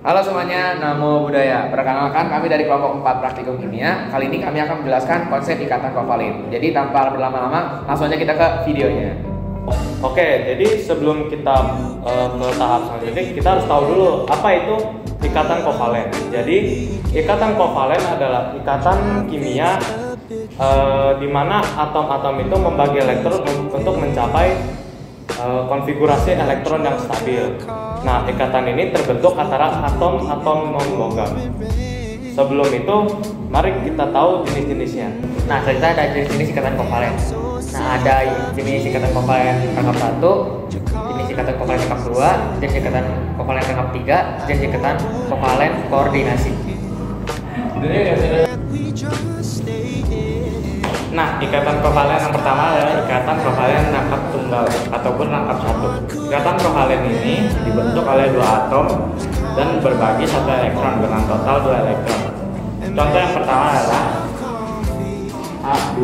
Halo semuanya, namo buddhaya. Perkenalkan, kami dari kelompok 4 praktikum kimia. Kali ini kami akan menjelaskan konsep ikatan kovalent. Jadi tanpa berlama-lama, langsung aja kita ke videonya. Oke, jadi sebelum kita ke tahap selanjutnya, kita harus tahu dulu apa itu ikatan kovalen. Jadi ikatan kovalen adalah ikatan kimia di mana atom-atom itu membagi elektron untuk mencapai konfigurasi elektron yang stabil. Nah, ikatan ini terbentuk antara atom-atom non-logam. Sebelum itu, mari kita tahu jenis-jenisnya. Nah, kita ada jenis-jenis ikatan kovalen. Nah, ada jenis ikatan kovalen rangkap 1, jenis ikatan kovalen rangkap 2, jenis ikatan kovalen rangkap 3, jenis ikatan kovalen koordinasi. Nah, ikatan kovalen yang pertama adalah ikatan kovalen rangkap tunggal ataupun rangkap 1. Ikatan kovalen ini dibentuk oleh dua atom dan berbagi satu elektron dengan total 2 elektron. Contoh yang pertama adalah A2.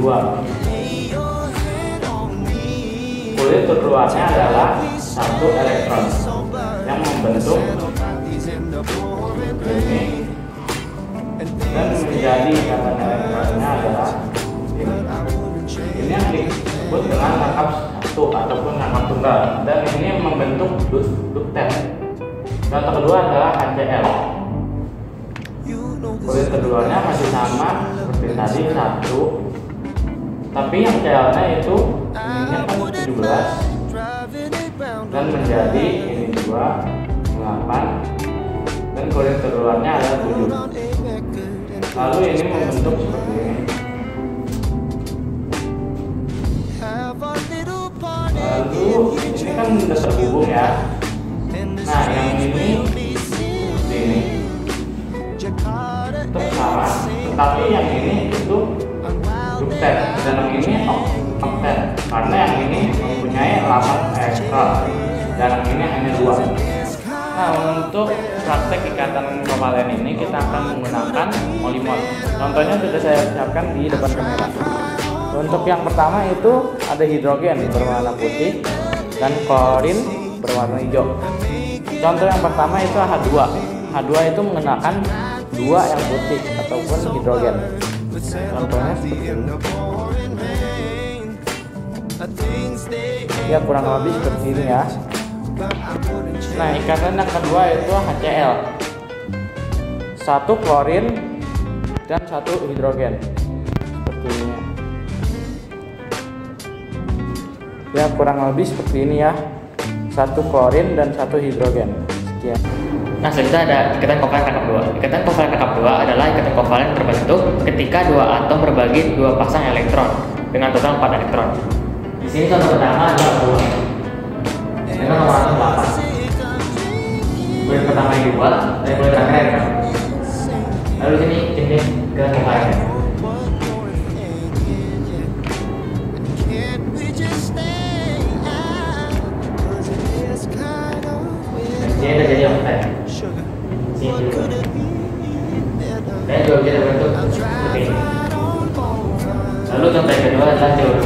Kulit terluarnya adalah 1 elektron yang membentuk ini dan menjadi ikatan elektronnya adalah ini yang disebut dengan rangkap 1 ataupun rangkap tunggal, dan ini membentuk duktet. Contoh kedua adalah HCl. Kulit keduanya masih sama seperti tadi 1, tapi yang Cl-nya itu ininya kan 17 dan menjadi ini 2, 8, dan kulit keduanya adalah 7. Lalu ini membentuk seperti ini. Lalu ini kan sudah terhubung ya. Nah, yang ini seperti ini tetap sama, tetapi yang ini itu duktet dan yang ini oktet, karena yang ini mempunyai 8 elektron dan yang ini hanya 2. Nah, untuk praktek ikatan kovalen ini kita akan menggunakan molimol. Contohnya sudah saya siapkan di depan kamera. Untuk yang pertama itu ada hidrogen berwarna putih dan klorin berwarna hijau. Contoh yang pertama itu H2. H2 itu mengenakan 2 yang putih ataupun hidrogen. Contohnya seperti ini. Ya, kurang lebih seperti ini ya. Nah, ikatan yang kedua itu HCl. 1 klorin dan 1 hidrogen. Seperti ini. Ya, kurang lebih seperti ini ya. 1 klorin dan 1 hidrogen. Sekian. Nah, selanjutnya ada ikatan kovalen rangkap 2. Ikatan kovalen rangkap 2 adalah ikatan kovalen terbentuk ketika 2 atom berbagi 2 pasang elektron dengan total 4 elektron. Di sini contoh pertama adalah 2 dengan nomor atom 8. Kulit pertama yang 2 dan kulit terakhir yang 6. Lalu di sini jenis ikatan kovalen. Ini terjadi oktet. Sini juga. Dan juga bisa terbentuk seperti ini. Lalu contoh yang kedua adalah CO2.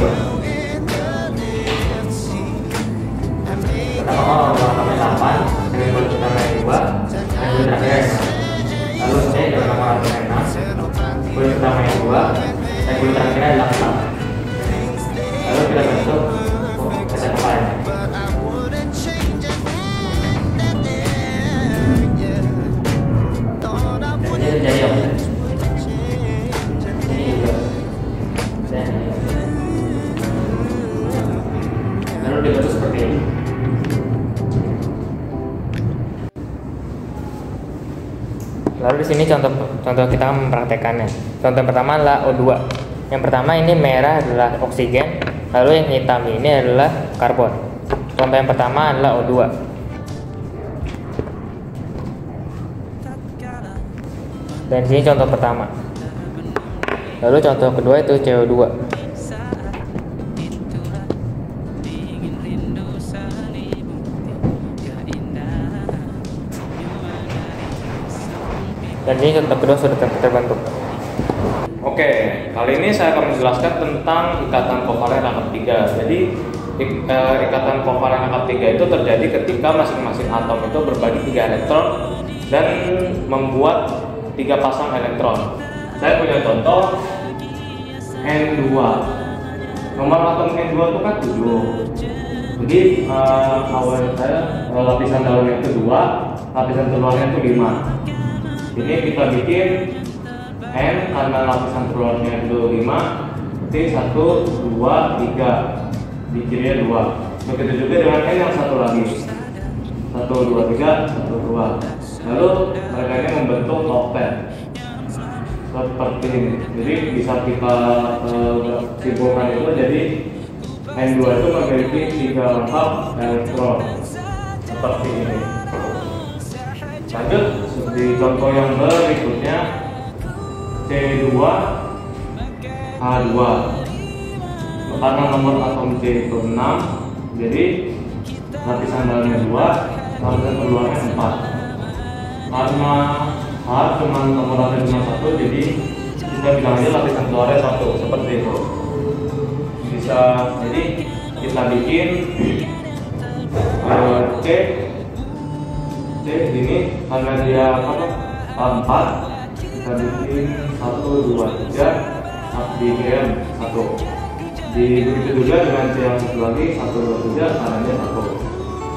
Pertama nomor 8 dengan kulit pertama yang 2 dan kulit terakhir yang 6. Lalu C dengan nomor atom yang 6, kulit pertama yang 2 dan kulit terakhirnya adalah 6. Lalu kita bentuk ikatan kovalen. Terjadi oktet. Ini juga. Lalu dibentuk seperti ini. Lalu di sini contoh kita mempraktekannya. Contoh pertama adalah O2. Yang pertama ini merah adalah oksigen, lalu yang hitam ini adalah karbon. Contoh yang pertama adalah O2. Dan sini contoh pertama. Lalu contoh kedua itu CO2. Dan ini contoh kedua sudah terbentuk. Oke, kali ini saya akan menjelaskan tentang ikatan kovalen rangkap 3. Jadi ikatan kovalen rangkap 3 itu terjadi ketika masing-masing atom itu berbagi 3 elektron dan membuat 3 pasang elektron. Saya punya contoh N2. Nomor atom N2 itu kan 7. Jadi awal saya lapisan dalamnya itu 2, lapisan keluarnya itu 5. Ini kita bikin N karena lapisan keluarnya itu 5, berarti 1, 2, 3, di kirinya 2. Begitu juga dengan N yang satu lagi, 1, 2, 3, 1, 2. Lalu mereka ini membentuk oktet seperti ini. Jadi bisa kita simpulkan itu jadi N2 itu memiliki 3 rangkap elektron seperti ini. Lanjut di contoh yang berikutnya C2 H2. Karena nomor atom C itu 6, jadi lapisan dalamnya 2, lapisan keluarnya 4. Karena H cuma nomor atom cuma 1, jadi kita bilang aja lapisan keluarnya 1, seperti itu. Bisa, jadi kita bikin C ini karena dia 4, kita bikin 1, 2, 3, dikirim 1. Begitu juga dengan C yang satu lagi, 1, 2, 3, kanannya 1.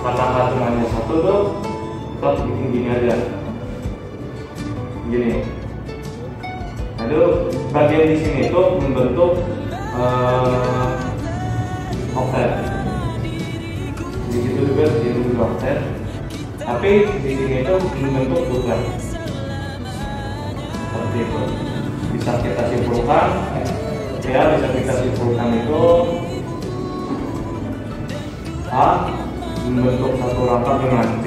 Karena hitungannya 1 tuh, kita bikin gini aja, gini. Lalu bagian di sini itu membentuk oktet. Begitu juga di sini juga oktet, tapi di sini itu membentuk bulan. Seperti itu. Bisa kita simpulkan. Ya, bisa kita simpulkan itu A membentuk satu rangkap dengan C,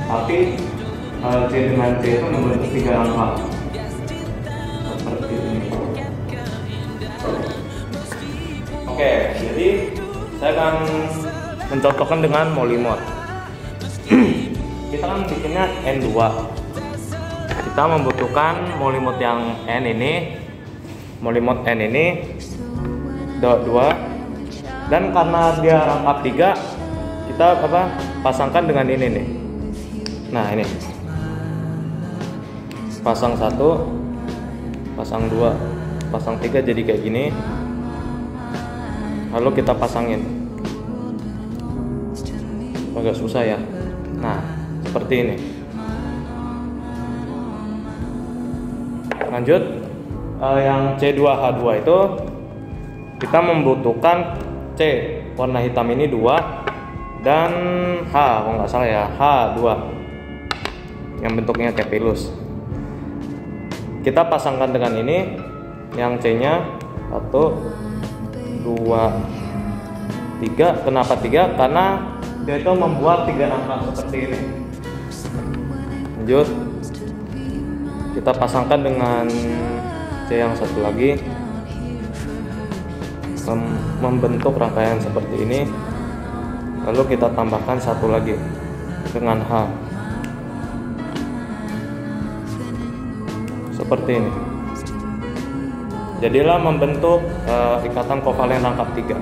tapi C dengan C itu membentuk 3 rangkap seperti ini. Oke, jadi saya akan mencontohkan dengan molimot. Kita kan bikinnya N2. Kita membutuhkan molimot yang N ini, molimot N ini 2, dan karena dia rangkap 3, kita pasangkan dengan ini nih. Nah, ini pasang 1, pasang 2, pasang 3, jadi kayak gini. Lalu kita pasangin, agak susah ya. Nah, seperti ini. Lanjut, yang C2H2 itu kita membutuhkan C warna hitam ini 2 dan H, kalau nggak salah ya, H2 yang bentuknya kayak pilus. Kita pasangkan dengan ini, yang C nya 1, 2, 3. Kenapa 3? Karena dia itu membuat 3 rangkap seperti ini. Lanjut, kita pasangkan dengan C yang satu lagi, membentuk rangkaian seperti ini. Lalu kita tambahkan satu lagi dengan H seperti ini. Jadilah membentuk ikatan kovalen rangkap 3.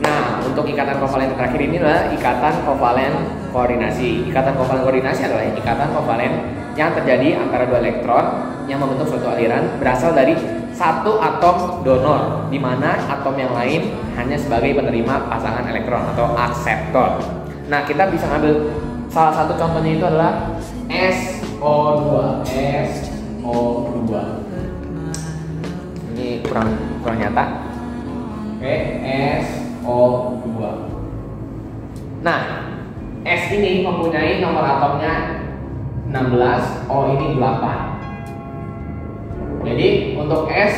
Nah, untuk ikatan kovalen terakhir ini adalah ikatan kovalen koordinasi. Ikatan kovalen koordinasi adalah ikatan kovalen yang terjadi antara 2 elektron yang membentuk suatu aliran berasal dari satu atom donor, di mana atom yang lain hanya sebagai penerima pasangan elektron atau akseptor. Nah, kita bisa ngambil salah satu contohnya itu adalah SO2. Ini kurang nyata. Oke, SO2. Nah, S ini mempunyai nomor atomnya 16, O ini 8. Jadi untuk S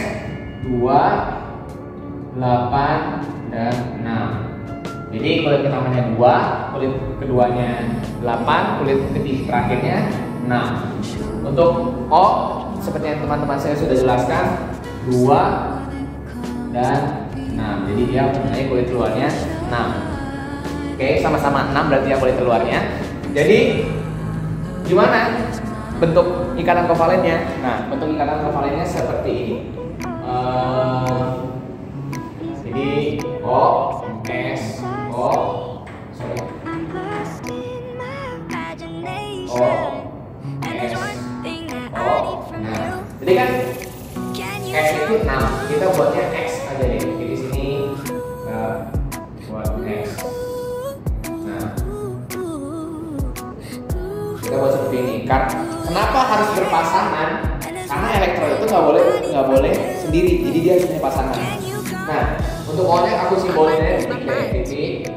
2, 8, dan 6. Jadi kulit pertamanya 2, kulit keduanya 8, kulit ketiga terakhirnya 6. Untuk O seperti yang teman-teman saya sudah jelaskan, 2 dan 6. Jadi dia mempunyai kulit keluarnya 6. Oke, sama-sama 6 berarti ya kulit keluarnya. Jadi gimana bentuk ikatan kovalennya? Nah, bentuk ikatan kovalennya seperti ini. Jadi O, S, O, sorry. O, S, O. Nah, jadi kan X itu 6. Kita buatnya X aja deh. Di sini buat X. Nah, kita buat seperti ini. Kenapa harus berpasangan? Karena elektron itu nggak boleh sendiri. Jadi dia harus punya pasangan. Nah, untuk O-nya aku simbolinnya titik.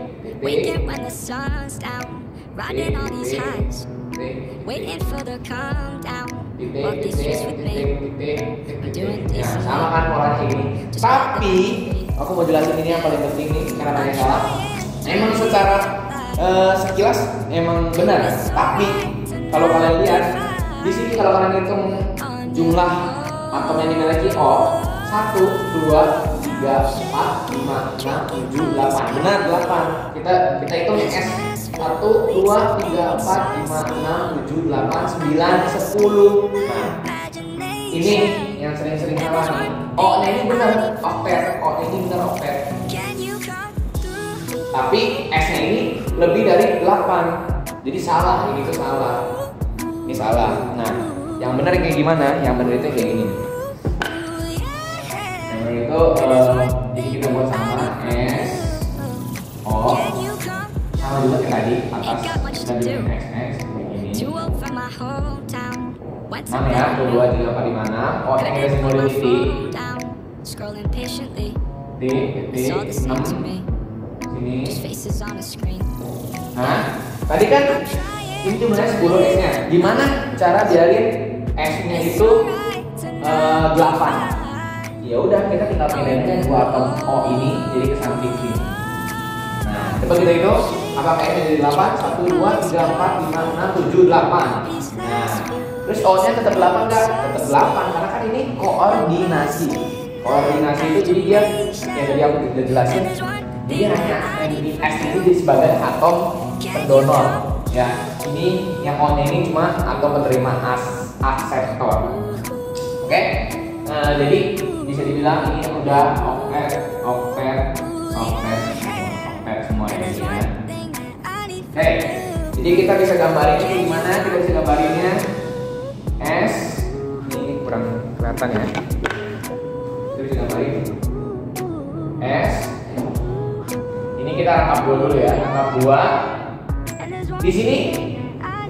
Ya, sama kan polanya ini. Tapi aku mau jelasin ini yang paling penting nih, karena banyak salah. Emang secara sekilas emang benar. Tapi kalau kalian lihat di sini, kalau kalian hitung jumlah atom yang dimiliki O, 1, 2, 3, 4, 5, 6, 7, 8. Benar 8. Kita hitung yang S. 1, 2, 3, 4, 5, 6, 7, 8, 9, 10. Nah, ini yang sering-sering salah nih. O-nya ini benar oktet. O-nya ini benar oktet. Tapi S-nya ini lebih dari 8. Jadi salah, ini tuh salah. Ini salah. Nah, yang benar kayak gimana? Yang benar itu kayak gini. Yang benar itu jadi kita buat sama S, O, sama juga kayak tadi atas kita bikin XX begini. 6 ya, 2, 3, 4, 5, 6. O nya kita simbolin titik. Titik 6 sini. Nah, tadi kan ini jumlahnya 10 S-nya. Gimana cara biarin S-nya itu 8? Ya udah, kita tinggal pindahin dua atom O ini jadi ke samping sini. Nah, coba kita hitung apakah S-nya jadi 8? 1, 2, 3, 4, 5, 6, 7, 8. Nah, terus O-nya tetap 8 enggak? Tetap 8 karena kan ini koordinasi. Koordinasi itu jadi dia yang tadi aku udah jelasin. Jadi hanya S ini sebagai atom pendonor. Ya, ini yang O-nya ini cuma atom penerima akseptor. Oke? Jadi bisa dibilang ini udah oktet semua ini ya. Oke, jadi kita bisa gambarin ini gimana? Kita bisa gambarinnya S. Ini kurang kelihatan ya. Kita bisa gambarin S. Ini kita rangkap dulu ya, rangkap 2. Di sini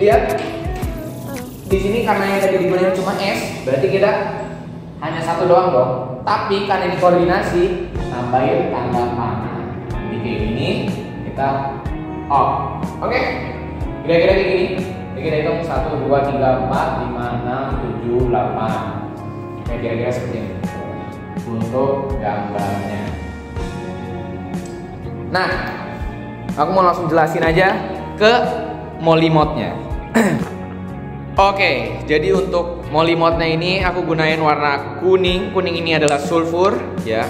lihat, di sini karena yang tadi digunakan cuma S, berarti kita hanya satu doang dong. Tapi karena ini koordinasi, tambahin tanda panah. Jadi kayak gini, kita off. Oke? Kira-kira kayak gini. Kita hitung 1, 2, 3, 4, 5, 6, 7, 8. Kayak kira-kira seperti ini. Untuk gambarnya. Nah, aku mau langsung jelasin aja ke molimodnya. Oke, jadi untuk molimodnya ini aku gunain warna kuning. Kuning ini adalah sulfur ya.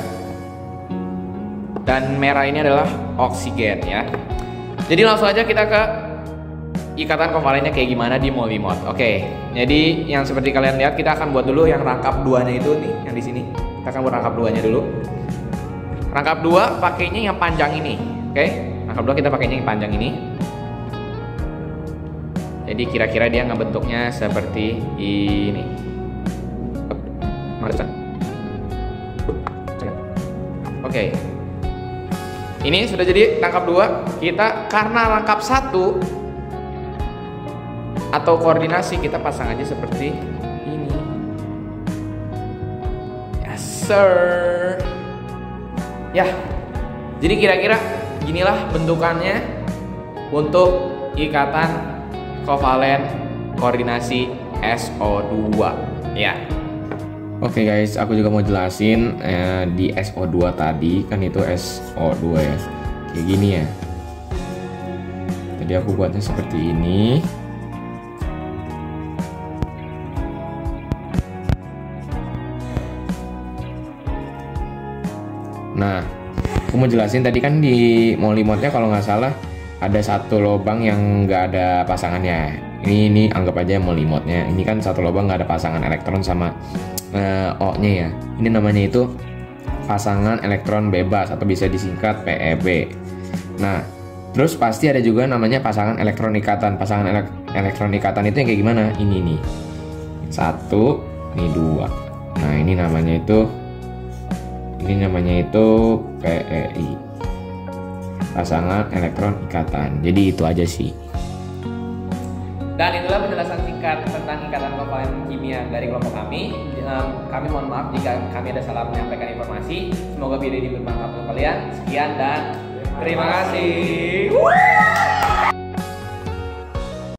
Dan merah ini adalah oksigen ya. Jadi langsung aja kita ke ikatan kovalennya kayak gimana di molimod. Oke. Jadi yang seperti kalian lihat, kita akan buat dulu yang rangkap 2-nya itu nih, yang di sini. Kita akan buat rangkap 2-nya dulu. Rangkap 2 pakainya yang panjang ini. Oke. Rangkap 2 kita pakainya yang panjang ini. Jadi kira-kira dia ngebentuknya seperti ini. Oke. Ini sudah jadi rangkap 2. Kita karena rangkap 1 atau koordinasi, kita pasang aja seperti ini. Yes sir. Ya. Jadi kira-kira ginilah bentukannya untuk ikatan kovalen koordinasi SO2 ya. Oke guys, aku juga mau jelasin di SO2 tadi kan itu SO2 ya. Kayak gini ya. Jadi aku buatnya seperti ini. Nah, aku mau jelasin tadi kan di molimodnya kalau nggak salah ada satu lubang yang nggak ada pasangannya. Ini anggap aja molimodnya. Ini kan satu lubang nggak ada pasangan elektron sama O-nya ya. Ini namanya itu pasangan elektron bebas atau bisa disingkat PEB. Nah, Terus pasti ada juga namanya pasangan elektron ikatan. Pasangan elektron ikatan itu yang kayak gimana? Ini nih. 1, ini 2. Nah, ini namanya itu PEI. Pasangan elektron ikatan. Jadi itu aja sih. Dan itulah penjelasan singkat tentang ikatan kovalen kimia dari kelompok kami. Kami mohon maaf jika kami ada salah menyampaikan informasi. Semoga video ini bermanfaat untuk kalian. Sekian dan terima kasih.